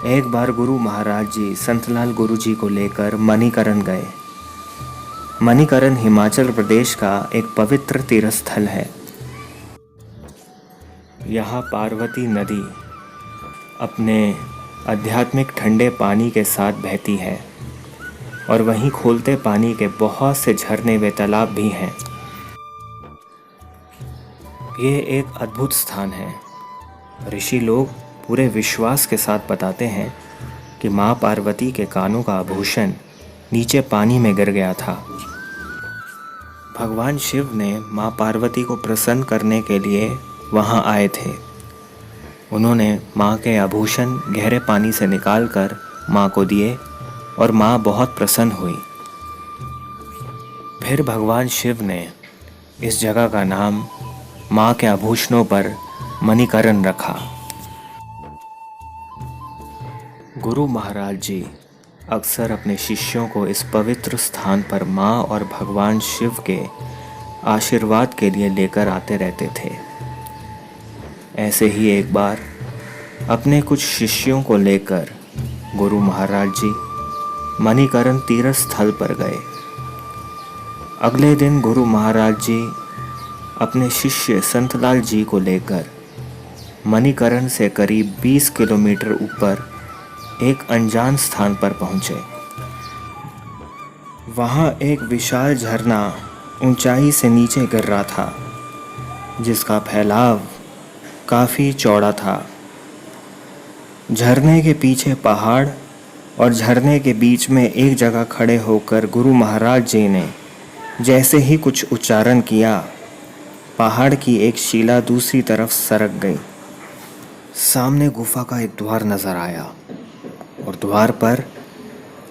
एक बार गुरु महाराज जी संतलाल गुरु जी को लेकर मणिकरण गए। मणिकरण हिमाचल प्रदेश का एक पवित्र तीर्थ स्थल है। यहाँ पार्वती नदी अपने आध्यात्मिक ठंडे पानी के साथ बहती है और वहीं खोलते पानी के बहुत से झरने व तालाब भी हैं। ये एक अद्भुत स्थान है। ऋषि लोग पूरे विश्वास के साथ बताते हैं कि माँ पार्वती के कानों का आभूषण नीचे पानी में गिर गया था। भगवान शिव ने माँ पार्वती को प्रसन्न करने के लिए वहाँ आए थे। उन्होंने माँ के आभूषण गहरे पानी से निकालकर माँ को दिए और माँ बहुत प्रसन्न हुई। फिर भगवान शिव ने इस जगह का नाम माँ के आभूषणों पर मणिकरण रखा। गुरु महाराज जी अक्सर अपने शिष्यों को इस पवित्र स्थान पर माँ और भगवान शिव के आशीर्वाद के लिए लेकर आते रहते थे। ऐसे ही एक बार अपने कुछ शिष्यों को लेकर गुरु महाराज जी मणिकरण तीर्थ स्थल पर गए। अगले दिन गुरु महाराज जी अपने शिष्य संतलाल जी को लेकर मणिकरण से करीब 20 किलोमीटर ऊपर एक अनजान स्थान पर पहुंचे। वहां एक विशाल झरना ऊंचाई से नीचे गिर रहा था, जिसका फैलाव काफ़ी चौड़ा था। झरने के पीछे पहाड़ और झरने के बीच में एक जगह खड़े होकर गुरु महाराज जी ने जैसे ही कुछ उच्चारण किया, पहाड़ की एक शिला दूसरी तरफ सरक गई। सामने गुफा का एक द्वार नजर आया और द्वार पर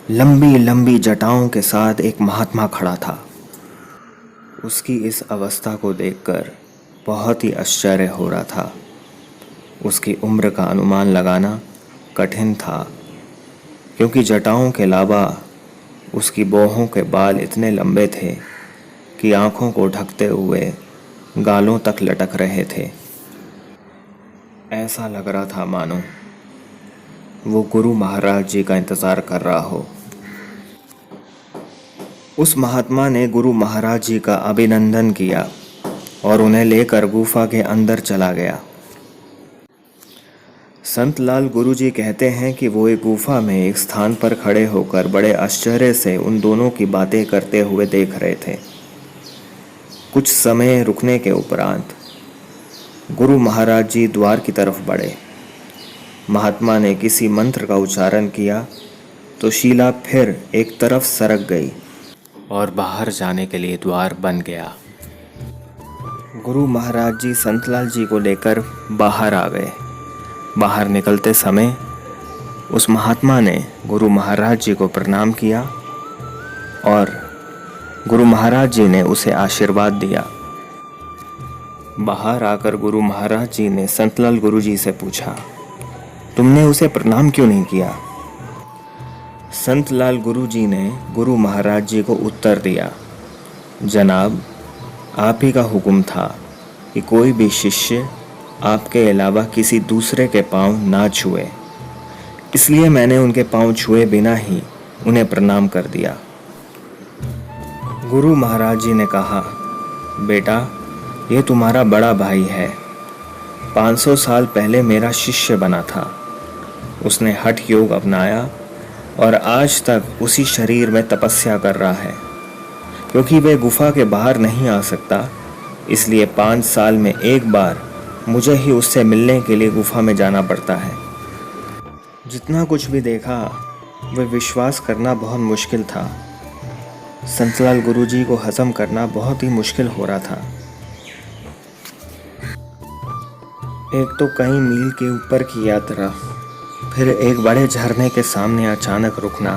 लंबी लंबी जटाओं के साथ एक महात्मा खड़ा था। उसकी इस अवस्था को देखकर बहुत ही आश्चर्य हो रहा था। उसकी उम्र का अनुमान लगाना कठिन था, क्योंकि जटाओं के अलावा उसकी बाहों के बाल इतने लंबे थे कि आंखों को ढकते हुए गालों तक लटक रहे थे। ऐसा लग रहा था मानो वो गुरु महाराज जी का इंतज़ार कर रहा हो। उस महात्मा ने गुरु महाराज जी का अभिनंदन किया और उन्हें लेकर गुफा के अंदर चला गया। संतलाल गुरु जी कहते हैं कि वो एक गुफा में एक स्थान पर खड़े होकर बड़े आश्चर्य से उन दोनों की बातें करते हुए देख रहे थे। कुछ समय रुकने के उपरांत गुरु महाराज जी द्वार की तरफ बढ़े। महात्मा ने किसी मंत्र का उच्चारण किया तो शिला फिर एक तरफ सरक गई और बाहर जाने के लिए द्वार बन गया। गुरु महाराज जी संतलाल जी को लेकर बाहर आ गए। बाहर निकलते समय उस महात्मा ने गुरु महाराज जी को प्रणाम किया और गुरु महाराज जी ने उसे आशीर्वाद दिया। बाहर आकर गुरु महाराज जी ने संतलाल गुरु जी से पूछा, तुमने उसे प्रणाम क्यों नहीं किया? संतलाल गुरु जी ने गुरु महाराज जी को उत्तर दिया, जनाब, आप ही का हुक्म था कि कोई भी शिष्य आपके अलावा किसी दूसरे के पांव ना छुए, इसलिए मैंने उनके पांव छुए बिना ही उन्हें प्रणाम कर दिया। गुरु महाराज जी ने कहा, बेटा, ये तुम्हारा बड़ा भाई है। 500 साल पहले मेरा शिष्य बना था। उसने हठ योग अपनाया और आज तक उसी शरीर में तपस्या कर रहा है। क्योंकि वह गुफा के बाहर नहीं आ सकता, इसलिए 5 साल में एक बार मुझे ही उससे मिलने के लिए गुफा में जाना पड़ता है। जितना कुछ भी देखा वह विश्वास करना बहुत मुश्किल था। संतलाल गुरुजी को हजम करना बहुत ही मुश्किल हो रहा था। एक तो कई मील के ऊपर की यात्रा, फिर एक बड़े झरने के सामने अचानक रुकना,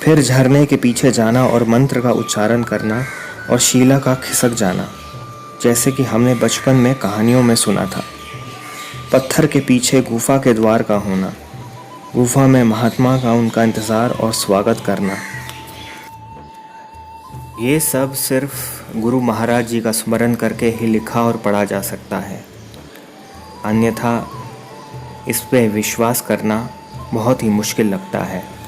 फिर झरने के पीछे जाना और मंत्र का उच्चारण करना और शिला का खिसक जाना, जैसे कि हमने बचपन में कहानियों में सुना था। पत्थर के पीछे गुफा के द्वार का होना, गुफा में महात्मा का उनका इंतज़ार और स्वागत करना, ये सब सिर्फ गुरु महाराज जी का स्मरण करके ही लिखा और पढ़ा जा सकता है। अन्यथा इस पे विश्वास करना बहुत ही मुश्किल लगता है।